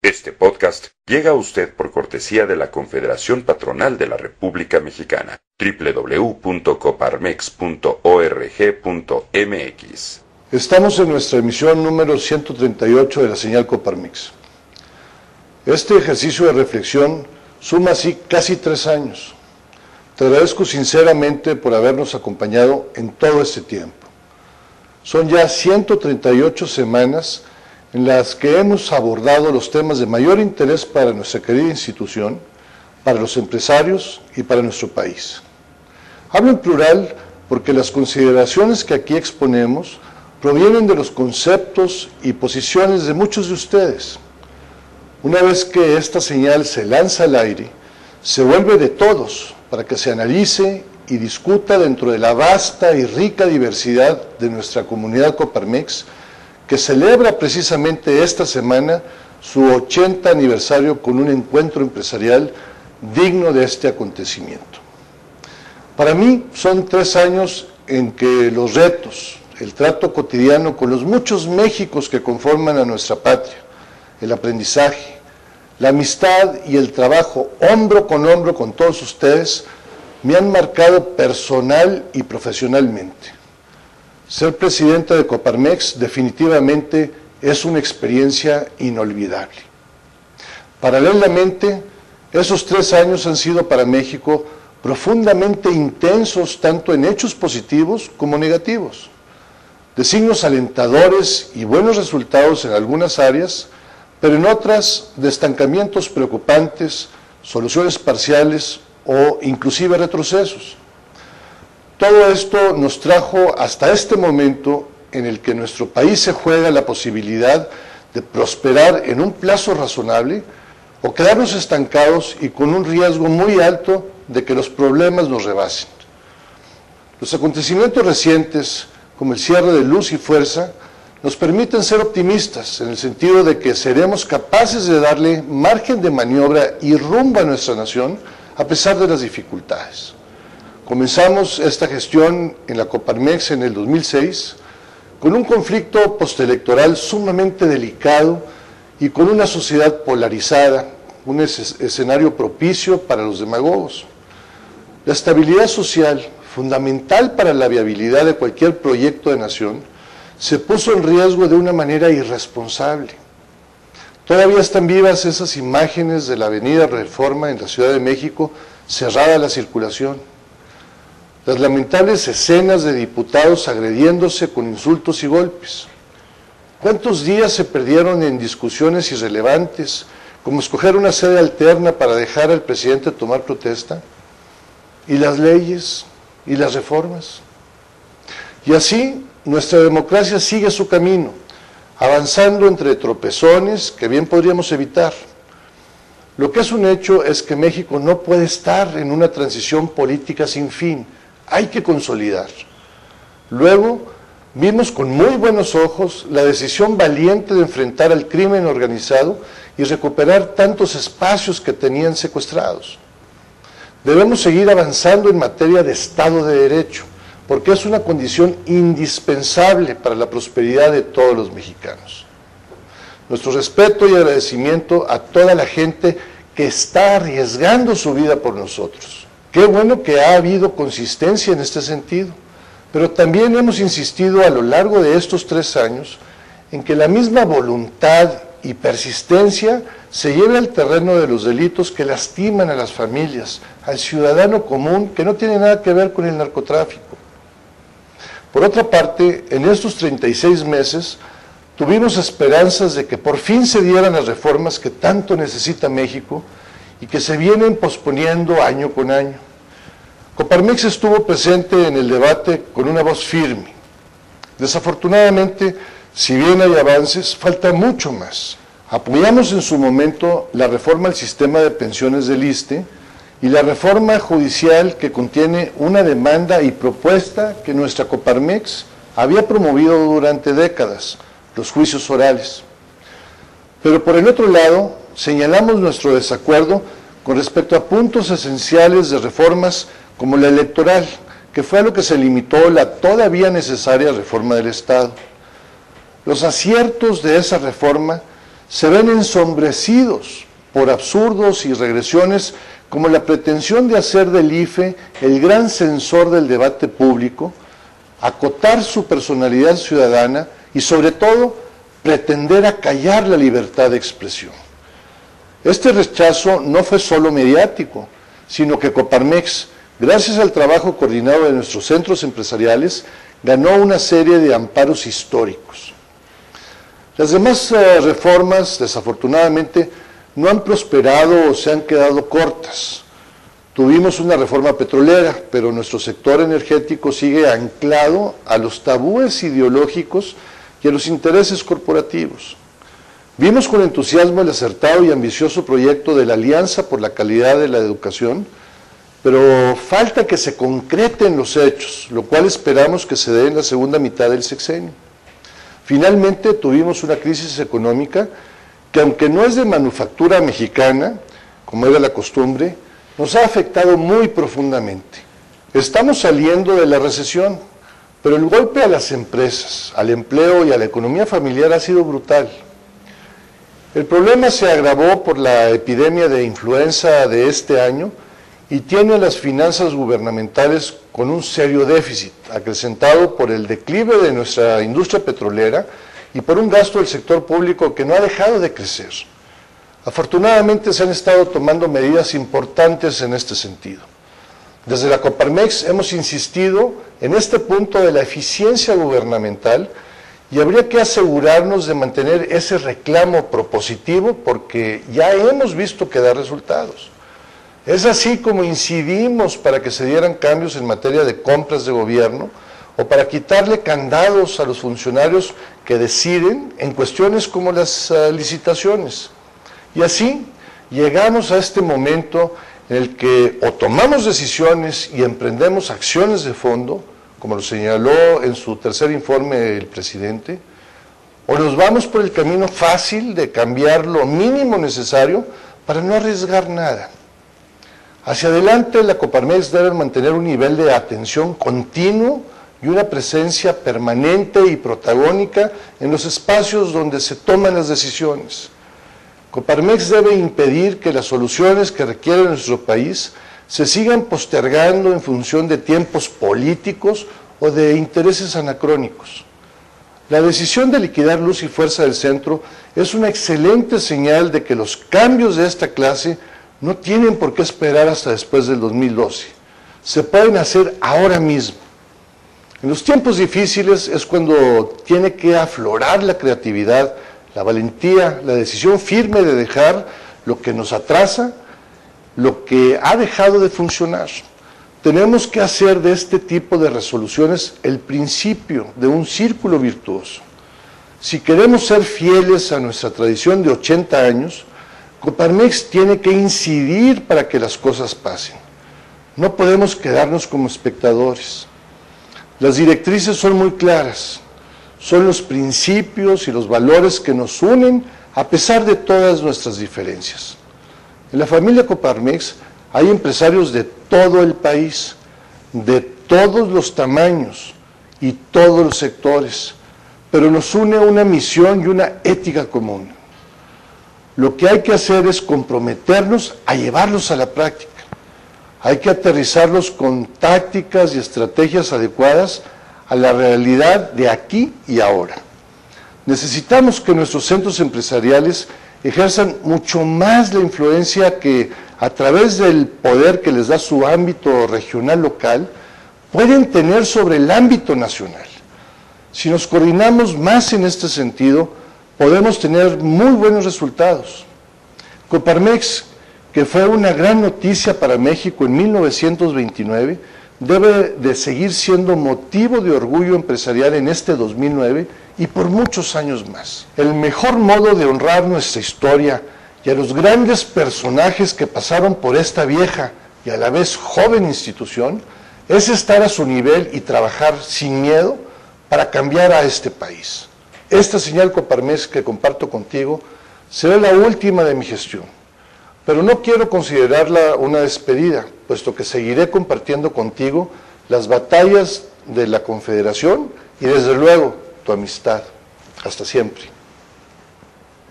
Este podcast llega a usted por cortesía de la Confederación Patronal de la República Mexicana, www.coparmex.org.mx. Estamos en nuestra emisión número 138 de la señal Coparmex. Este ejercicio de reflexión suma así casi 3 años. Te agradezco sinceramente por habernos acompañado en todo este tiempo. Son ya 138 semanas en las que hemos abordado los temas de mayor interés para nuestra querida institución, para los empresarios y para nuestro país. Hablo en plural porque las consideraciones que aquí exponemos provienen de los conceptos y posiciones de muchos de ustedes. Una vez que esta señal se lanza al aire, se vuelve de todos para que se analice y discuta dentro de la vasta y rica diversidad de nuestra comunidad Coparmex, que celebra precisamente esta semana su 80 aniversario con un encuentro empresarial digno de este acontecimiento. Para mí son 3 años en que los retos, el trato cotidiano con los muchos Méxicos que conforman a nuestra patria, el aprendizaje, la amistad y el trabajo hombro con todos ustedes me han marcado personal y profesionalmente. Ser presidente de Coparmex definitivamente es una experiencia inolvidable. Paralelamente, esos 3 años han sido para México profundamente intensos tanto en hechos positivos como negativos, de signos alentadores y buenos resultados en algunas áreas, pero en otras de estancamientos preocupantes, soluciones parciales o inclusive retrocesos. Todo esto nos trajo hasta este momento en el que nuestro país se juega la posibilidad de prosperar en un plazo razonable o quedarnos estancados y con un riesgo muy alto de que los problemas nos rebasen. Los acontecimientos recientes, como el cierre de Luz y Fuerza, nos permiten ser optimistas en el sentido de que seremos capaces de darle margen de maniobra y rumbo a nuestra nación a pesar de las dificultades. Comenzamos esta gestión en la Coparmex en el 2006 con un conflicto postelectoral sumamente delicado y con una sociedad polarizada, un escenario propicio para los demagogos. La estabilidad social, fundamental para la viabilidad de cualquier proyecto de nación, se puso en riesgo de una manera irresponsable. Todavía están vivas esas imágenes de la avenida Reforma en la Ciudad de México, cerrada a la circulación. Las lamentables escenas de diputados agrediéndose con insultos y golpes. ¿Cuántos días se perdieron en discusiones irrelevantes, como escoger una sede alterna para dejar al presidente tomar protesta? ¿Y las leyes? ¿Y las reformas? Y así, nuestra democracia sigue su camino, avanzando entre tropezones que bien podríamos evitar. Lo que es un hecho es que México no puede estar en una transición política sin fin. Hay que consolidar. Luego, vimos con muy buenos ojos la decisión valiente de enfrentar al crimen organizado y recuperar tantos espacios que tenían secuestrados. Debemos seguir avanzando en materia de Estado de Derecho, porque es una condición indispensable para la prosperidad de todos los mexicanos. Nuestro respeto y agradecimiento a toda la gente que está arriesgando su vida por nosotros. Qué bueno que ha habido consistencia en este sentido, pero también hemos insistido a lo largo de estos 3 años en que la misma voluntad y persistencia se lleve al terreno de los delitos que lastiman a las familias, al ciudadano común que no tiene nada que ver con el narcotráfico. Por otra parte, en estos 36 meses tuvimos esperanzas de que por fin se dieran las reformas que tanto necesita México y que se vienen posponiendo año con año. Coparmex estuvo presente en el debate con una voz firme. Desafortunadamente, si bien hay avances, falta mucho más. Apoyamos en su momento la reforma al sistema de pensiones del ISSSTE y la reforma judicial que contiene una demanda y propuesta que nuestra Coparmex había promovido durante décadas, los juicios orales. Pero por el otro lado, señalamos nuestro desacuerdo con respecto a puntos esenciales de reformas como la electoral, que fue a lo que se limitó la todavía necesaria reforma del Estado. Los aciertos de esa reforma se ven ensombrecidos por absurdos y regresiones como la pretensión de hacer del IFE el gran censor del debate público, acotar su personalidad ciudadana y sobre todo pretender acallar la libertad de expresión. Este rechazo no fue solo mediático, sino que Coparmex, gracias al trabajo coordinado de nuestros centros empresariales, ganó una serie de amparos históricos. Las demás reformas, desafortunadamente, no han prosperado o se han quedado cortas. Tuvimos una reforma petrolera, pero nuestro sector energético sigue anclado a los tabúes ideológicos y a los intereses corporativos. Vimos con entusiasmo el acertado y ambicioso proyecto de la Alianza por la Calidad de la Educación, pero falta que se concreten los hechos, lo cual esperamos que se dé en la segunda mitad del sexenio. Finalmente tuvimos una crisis económica que, aunque no es de manufactura mexicana, como era la costumbre, nos ha afectado muy profundamente. Estamos saliendo de la recesión, pero el golpe a las empresas, al empleo y a la economía familiar ha sido brutal. El problema se agravó por la epidemia de influenza de este año y tiene las finanzas gubernamentales con un serio déficit, acrecentado por el declive de nuestra industria petrolera y por un gasto del sector público que no ha dejado de crecer. Afortunadamente se han estado tomando medidas importantes en este sentido. Desde la Coparmex hemos insistido en este punto de la eficiencia gubernamental y habría que asegurarnos de mantener ese reclamo propositivo porque ya hemos visto que da resultados. Es así como incidimos para que se dieran cambios en materia de compras de gobierno o para quitarle candados a los funcionarios que deciden en cuestiones como las licitaciones. Y así llegamos a este momento en el que o tomamos decisiones y emprendemos acciones de fondo, como lo señaló en su tercer informe el presidente, o nos vamos por el camino fácil de cambiar lo mínimo necesario para no arriesgar nada. Hacia adelante, la Coparmex debe mantener un nivel de atención continuo y una presencia permanente y protagónica en los espacios donde se toman las decisiones. Coparmex debe impedir que las soluciones que requiere nuestro país se sigan postergando en función de tiempos políticos o de intereses anacrónicos. La decisión de liquidar Luz y Fuerza del Centro es una excelente señal de que los cambios de esta clase no tienen por qué esperar hasta después del 2012. Se pueden hacer ahora mismo. En los tiempos difíciles es cuando tiene que aflorar la creatividad, la valentía, la decisión firme de dejar lo que nos atrasa, lo que ha dejado de funcionar. Tenemos que hacer de este tipo de resoluciones el principio de un círculo virtuoso. Si queremos ser fieles a nuestra tradición de 80 años, Coparmex tiene que incidir para que las cosas pasen. No podemos quedarnos como espectadores. Las directrices son muy claras. Son los principios y los valores que nos unen a pesar de todas nuestras diferencias. En la familia Coparmex hay empresarios de todo el país, de todos los tamaños y todos los sectores, pero nos une una misión y una ética común. Lo que hay que hacer es comprometernos a llevarlos a la práctica. Hay que aterrizarlos con tácticas y estrategias adecuadas a la realidad de aquí y ahora. Necesitamos que nuestros centros empresariales ejerzan mucho más la influencia que, a través del poder que les da su ámbito regional local, pueden tener sobre el ámbito nacional. Si nos coordinamos más en este sentido, podemos tener muy buenos resultados. Coparmex, que fue una gran noticia para México en 1929, debe de seguir siendo motivo de orgullo empresarial en este 2009 y por muchos años más. El mejor modo de honrar nuestra historia y a los grandes personajes que pasaron por esta vieja y a la vez joven institución es estar a su nivel y trabajar sin miedo para cambiar a este país. Esta señal Coparmex que comparto contigo será la última de mi gestión, pero no quiero considerarla una despedida, puesto que seguiré compartiendo contigo las batallas de la Confederación y desde luego tu amistad. Hasta siempre.